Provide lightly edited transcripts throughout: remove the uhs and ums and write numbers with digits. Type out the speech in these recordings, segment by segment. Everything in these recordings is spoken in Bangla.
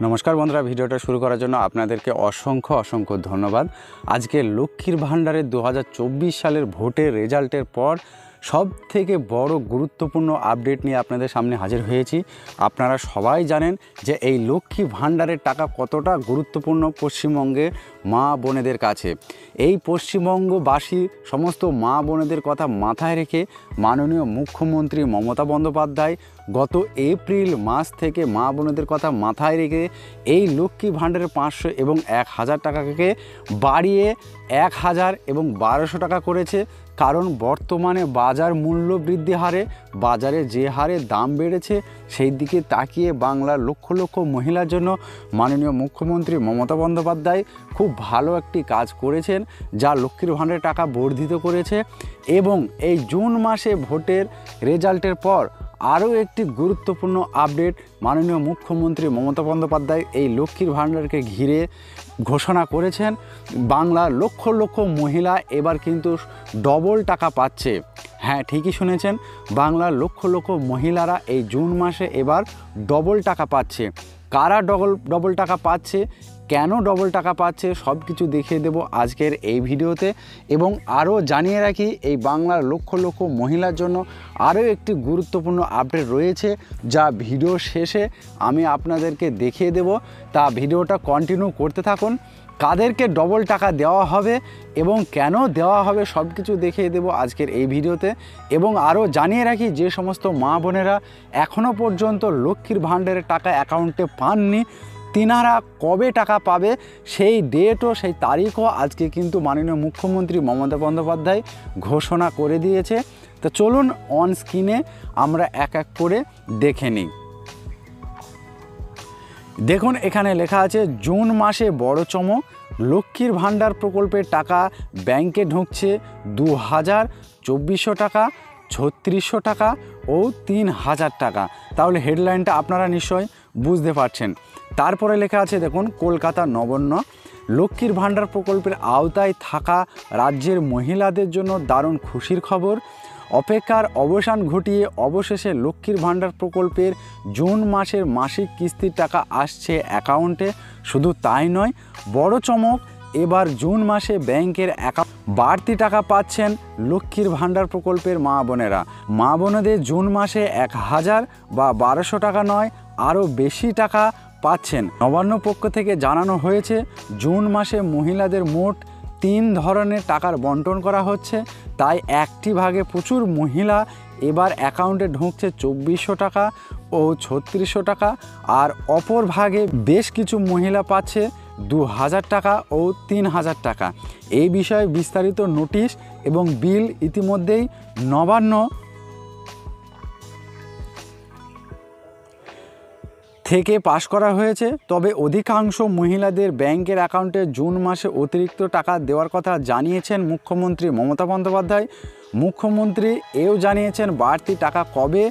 নমস্কার বন্ধুরা, ভিডিওটা শুরু করার জন্য আপনাদেরকে অসংখ্য ধন্যবাদ। আজকে লক্ষ্মীর ভাণ্ডারের 2024 সালের ভোটের রেজাল্টের পর সবথেকে বড় গুরুত্বপূর্ণ আপডেট নিয়ে আপনাদের সামনে হাজির হয়েছি। আপনারা সবাই জানেন যে এই লক্ষ্মী ভাণ্ডারের টাকা কতটা গুরুত্বপূর্ণ পশ্চিমবঙ্গের মা বোনেদের কাছে। এই পশ্চিমবঙ্গবাসী সমস্ত মা বোনেদের কথা মাথায় রেখে মাননীয় মুখ্যমন্ত্রী মমতা বন্দ্যোপাধ্যায় গত এপ্রিল মাস থেকে মা বোনেদের কথা মাথায় রেখে এই লক্ষ্মী ভাণ্ডারের 500 এবং 1000 টাকাকে বাড়িয়ে 1000 এবং 1200 টাকা করেছে। কারণ বর্তমানে বাজার মূল্য বৃদ্ধি হারে বাজারে যে হারে দাম বেড়েছে সেই দিকে তাকিয়ে বাংলার লক্ষ লক্ষ মহিলার জন্য মাননীয় মুখ্যমন্ত্রী মমতা বন্দ্যোপাধ্যায় খুব ভালো একটি কাজ করেছেন, যা লক্ষ্মীর ভাণ্ডারের টাকা বর্ধিত করেছে। এবং এই জুন মাসে ভোটের রেজাল্টের পর আরও একটি গুরুত্বপূর্ণ আপডেট মাননীয় মুখ্যমন্ত্রী মমতা বন্দ্যোপাধ্যায় এই লক্ষ্মীর ভাণ্ডারকে ঘিরে ঘোষণা করেছেন। বাংলার লক্ষ লক্ষ মহিলা এবার কিন্তু ডবল টাকা পাচ্ছে। হ্যাঁ, ঠিকই শুনেছেন, বাংলার লক্ষ লক্ষ মহিলারা এই জুন মাসে এবার ডবল টাকা পাচ্ছে। কারা ডবল টাকা পাচ্ছে, কেন ডবল টাকা পাচ্ছে, সব কিছু দেখিয়ে দেব আজকের এই ভিডিওতে। এবং আরও জানিয়ে রাখি, এই বাংলার লক্ষ লক্ষ মহিলার জন্য আরও একটি গুরুত্বপূর্ণ আপডেট রয়েছে, যা ভিডিও শেষে আমি আপনাদেরকে দেখিয়ে দেব। তা ভিডিওটা কন্টিনিউ করতে থাকুন। কাদেরকে ডবল টাকা দেওয়া হবে এবং কেন দেওয়া হবে সব কিছু দেখিয়ে দেব আজকের এই ভিডিওতে। এবং আরও জানিয়ে রাখি, যে সমস্ত মা বোনেরা এখনও পর্যন্ত লক্ষ্মীর ভাণ্ডারের টাকা অ্যাকাউন্টে পাননি, তিনারা কবে টাকা পাবে সেই ডেটও সেই তারিখও আজকে কিন্তু মাননীয় মুখ্যমন্ত্রী মমতা বন্দ্যোপাধ্যায় ঘোষণা করে দিয়েছে। তো চলুন অন স্ক্রিনে আমরা এক এক করে দেখে নিই। দেখুন, এখানে লেখা আছে জুন মাসে বড় চমক, লক্ষ্মীর ভাণ্ডার প্রকল্পের টাকা ব্যাংকে ঢুকছে 2400 টাকা, 3600 টাকা ও 3000 টাকা। তাহলে হেডলাইনটা আপনারা নিশ্চয়ই বুঝতে পারছেন। তারপরে লেখা আছে দেখুন, কলকাতা নবান্ন, লক্ষ্মীর ভাণ্ডার প্রকল্পের আওতায় থাকা রাজ্যের মহিলাদের জন্য দারুণ খুশির খবর। অপেক্ষার অবসান ঘটিয়ে অবশেষে লক্ষ্মীর ভাণ্ডার প্রকল্পের জুন মাসের মাসিক কিস্তির টাকা আসছে অ্যাকাউন্টে। শুধু তাই নয়, বড় চমক, এবার জুন মাসে ব্যাংকের বাড়তি টাকা পাচ্ছেন লক্ষ্মীর ভাণ্ডার প্রকল্পের মা বোনেরা। মা বোনেদের জুন মাসে 1000 বা 1200 টাকা নয়, আরও বেশি টাকা পাচ্ছেন। নবান্ন পক্ষ থেকে জানানো হয়েছে, জুন মাসে মহিলাদের মোট 3 ধরনের টাকার বন্টন করা হচ্ছে। তাই একটি ভাগে প্রচুর মহিলা এবার অ্যাকাউন্টে ঢুকছে 2400 টাকা ও 3600 টাকা, আর অপর ভাগে বেশ কিছু মহিলা পাচ্ছে 2000 টাকা ও 3000 টাকা। এই বিষয়ে বিস্তারিত নোটিশ এবং বিল ইতিমধ্যেই নবান্ন থেকে পাশ করা হয়েছে। তবে অধিকাংশ মহিলাদের ব্যাংকের অ্যাকাউন্টে জুন মাসে অতিরিক্ত টাকা দেওয়ার কথা জানিয়েছেন মুখ্যমন্ত্রী মমতা বন্দ্যোপাধ্যায়। মুখ্যমন্ত্রী এও জানিয়েছেন বাড়তি টাকা কবে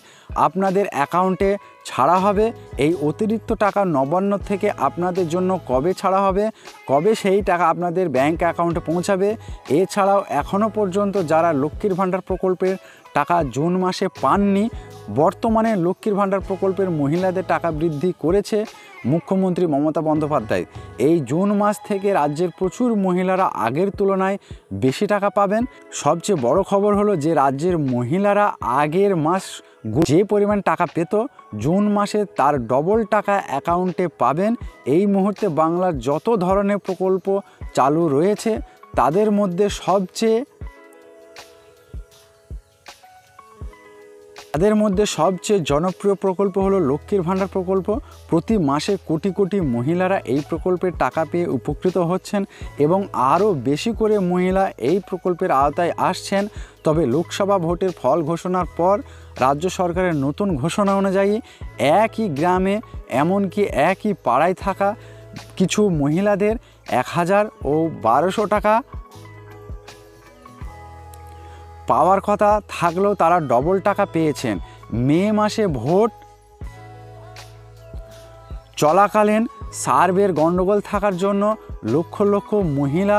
আপনাদের অ্যাকাউন্টে ছাড়া হবে, এই অতিরিক্ত টাকা নবান্ন থেকে আপনাদের জন্য কবে ছাড়া হবে, কবে সেই টাকা আপনাদের ব্যাংক অ্যাকাউন্টে পৌঁছাবে। এছাড়াও এখনও পর্যন্ত যারা লক্ষ্মীর ভাণ্ডার প্রকল্পের টাকা জুন মাসে পাননি, বর্তমানে লক্ষ্মীর ভাণ্ডার প্রকল্পের মহিলাদের টাকা বৃদ্ধি করেছে মুখ্যমন্ত্রী মমতা বন্দ্যোপাধ্যায়। এই জুন মাস থেকে রাজ্যের প্রচুর মহিলারা আগের তুলনায় বেশি টাকা পাবেন। সবচেয়ে বড় খবর হলো যে রাজ্যের মহিলারা আগের মাস যে পরিমাণ টাকা পেত, জুন মাসে তার ডবল টাকা অ্যাকাউন্টে পাবেন। এই মুহূর্তে বাংলার যত ধরনের প্রকল্প চালু রয়েছে তাদের মধ্যে সবচেয়ে জনপ্রিয় প্রকল্প হলো লক্ষ্মীর ভাণ্ডার প্রকল্প। প্রতি মাসে কোটি কোটি মহিলারা এই প্রকল্পের টাকা পেয়ে উপকৃত হচ্ছেন এবং আরও বেশি করে মহিলা এই প্রকল্পের আওতায় আসছেন। তবে লোকসভা ভোটের ফল ঘোষণার পর রাজ্য সরকারের নতুন ঘোষণা অনুযায়ী একই গ্রামে এমনকি একই পাড়ায় থাকা কিছু মহিলাদের 1000 ও 1200 টাকা পাওয়ার কথা থাকলেও তারা ডবল টাকা পেয়েছেন। মে মাসে ভোট চলাকালীন সার্ভের গণ্ডগোল থাকার জন্য লক্ষ লক্ষ মহিলা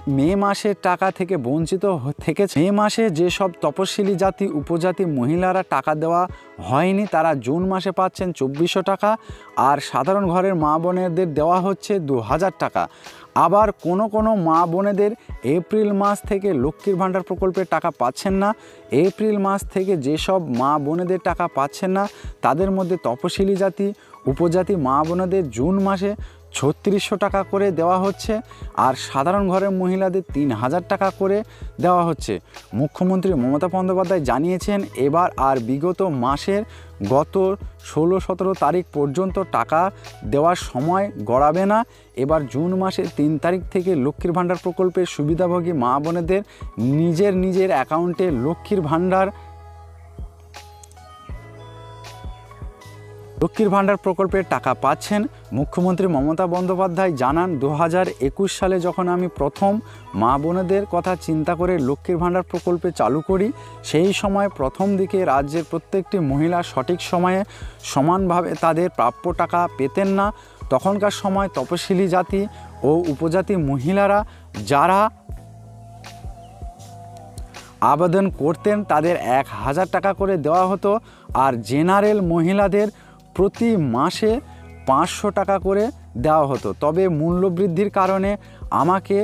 মে মাসের টাকা থেকে বঞ্চিত থেকেছে। মে মাসে যেসব তপশিলি জাতি উপজাতি মহিলারা টাকা দেওয়া হয়নি তারা জুন মাসে পাচ্ছেন 2400 টাকা, আর সাধারণ ঘরের মা বোনেদের দেওয়া হচ্ছে 2000 টাকা। আবার কোনো মা বোনেদের এপ্রিল মাস থেকে লক্ষ্মীর ভাণ্ডার প্রকল্পের টাকা পাচ্ছেন না। এপ্রিল মাস থেকে যেসব মা বোনেদের টাকা পাচ্ছেন না তাদের মধ্যে তপশিলি জাতি উপজাতি মা বোনেদের জুন মাসে 3600 টাকা করে দেওয়া হচ্ছে, আর সাধারণ ঘরের মহিলাদের 3000 টাকা করে দেওয়া হচ্ছে। মুখ্যমন্ত্রী মমতা বন্দ্যোপাধ্যায় জানিয়েছেন এবার আর বিগত মাসের গত 16-17 তারিখ পর্যন্ত টাকা দেওয়ার সময় গড়াবে না। এবার জুন মাসের 3 তারিখ থেকে লক্ষ্মীর ভাণ্ডার প্রকল্পের সুবিধাভোগী মা বোনেদের নিজের অ্যাকাউন্টে লক্ষ্মীর ভাণ্ডার প্রকল্পের টাকা পাচ্ছেন। মুখ্যমন্ত্রী মমতা বন্দ্যোপাধ্যায় জানান 2021 সালে যখন আমি প্রথম মা বোনেদের কথা চিন্তা করে লক্ষ্মীর ভাণ্ডার প্রকল্পে চালু করি, সেই সময় প্রথম দিকে রাজ্যের প্রত্যেকটি মহিলা সঠিক সময়ে সমানভাবে তাদের প্রাপ্য টাকা পেতেন না। তখনকার সময় তপশিলি জাতি ও উপজাতি মহিলারা যারা আবেদন করতেন তাদের 1000 টাকা করে দেওয়া হতো, আর জেনারেল মহিলাদের প্রতি মাসে 500 টাকা করে দেওয়া হতো। তবে মূল্যবৃদ্ধির কারণে আমাকে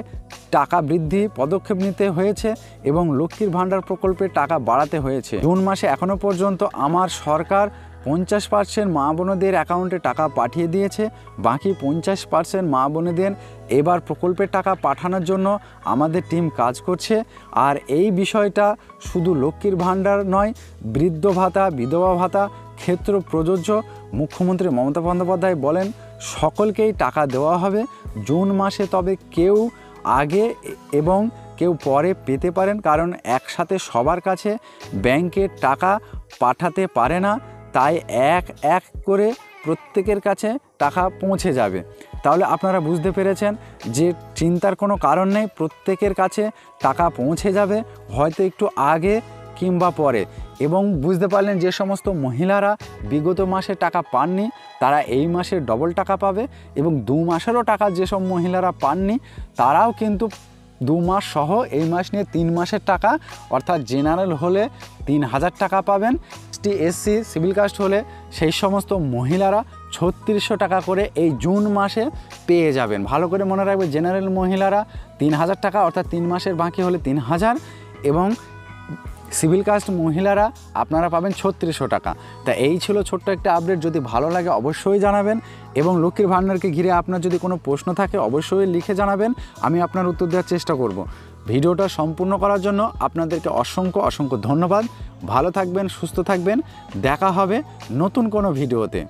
টাকা বৃদ্ধি পদক্ষেপ নিতে হয়েছে এবং লক্ষ্মীর ভাণ্ডার প্রকল্পের টাকা বাড়াতে হয়েছে। জুন মাসে এখনও পর্যন্ত আমার সরকার 50% মা বোনেদের অ্যাকাউন্টে টাকা পাঠিয়ে দিয়েছে। বাকি 50% মা বোনেদের এবার প্রকল্পের টাকা পাঠানোর জন্য আমাদের টিম কাজ করছে। আর এই বিষয়টা শুধু লক্ষ্মীর ভাণ্ডার নয়, বৃদ্ধ ভাতা বিধবা ভাতা ক্ষেত্র প্রযোজ্য। মুখ্যমন্ত্রী মমতা বন্দ্যোপাধ্যায় বলেন সকলকেই টাকা দেওয়া হবে জুন মাসে, তবে কেউ আগে এবং কেউ পরে পেতে পারেন, কারণ একসাথে সবার কাছে ব্যাংকের টাকা পাঠাতে পারে না, তাই এক করে প্রত্যেকের কাছে টাকা পৌঁছে যাবে। তাহলে আপনারা বুঝতে পেরেছেন যে চিন্তার কোনো কারণ নেই, প্রত্যেকের কাছে টাকা পৌঁছে যাবে, হয়তো একটু আগে কিংবা পরে। এবং বুঝতে পারলেন যে সমস্ত মহিলারা বিগত মাসে টাকা পাননি তারা এই মাসে ডবল টাকা পাবে, এবং 2 মাসেরও টাকা যেসব মহিলারা পাননি তারাও কিন্তু 2 মাস সহ এই মাস নিয়ে 3 মাসের টাকা, অর্থাৎ জেনারেল হলে 3000 টাকা পাবেন, SC সিভিল কাস্ট হলে সেই সমস্ত মহিলারা 3600 টাকা করে এই জুন মাসে পেয়ে যাবেন। ভালো করে মনে রাখবেন, জেনারেল মহিলারা 3000 টাকা, অর্থাৎ 3 মাসের বাকি হলে 3000, এবং সিভিল কাস্ট মহিলারা আপনারা পাবেন 3600 টাকা। তা এই ছিল ছোট্ট একটা আপডেট। যদি ভালো লাগে অবশ্যই জানাবেন, এবং লক্ষ্মীর ভাণ্ডারকে ঘিরে আপনার যদি কোনো প্রশ্ন থাকে অবশ্যই লিখে জানাবেন, আমি আপনার উত্তর দেওয়ার চেষ্টা করব। ভিডিওটা সম্পূর্ণ করার জন্য আপনাদেরকে অসংখ্য ধন্যবাদ। ভালো থাকবেন, সুস্থ থাকবেন, দেখা হবে নতুন কোনো ভিডিওতে।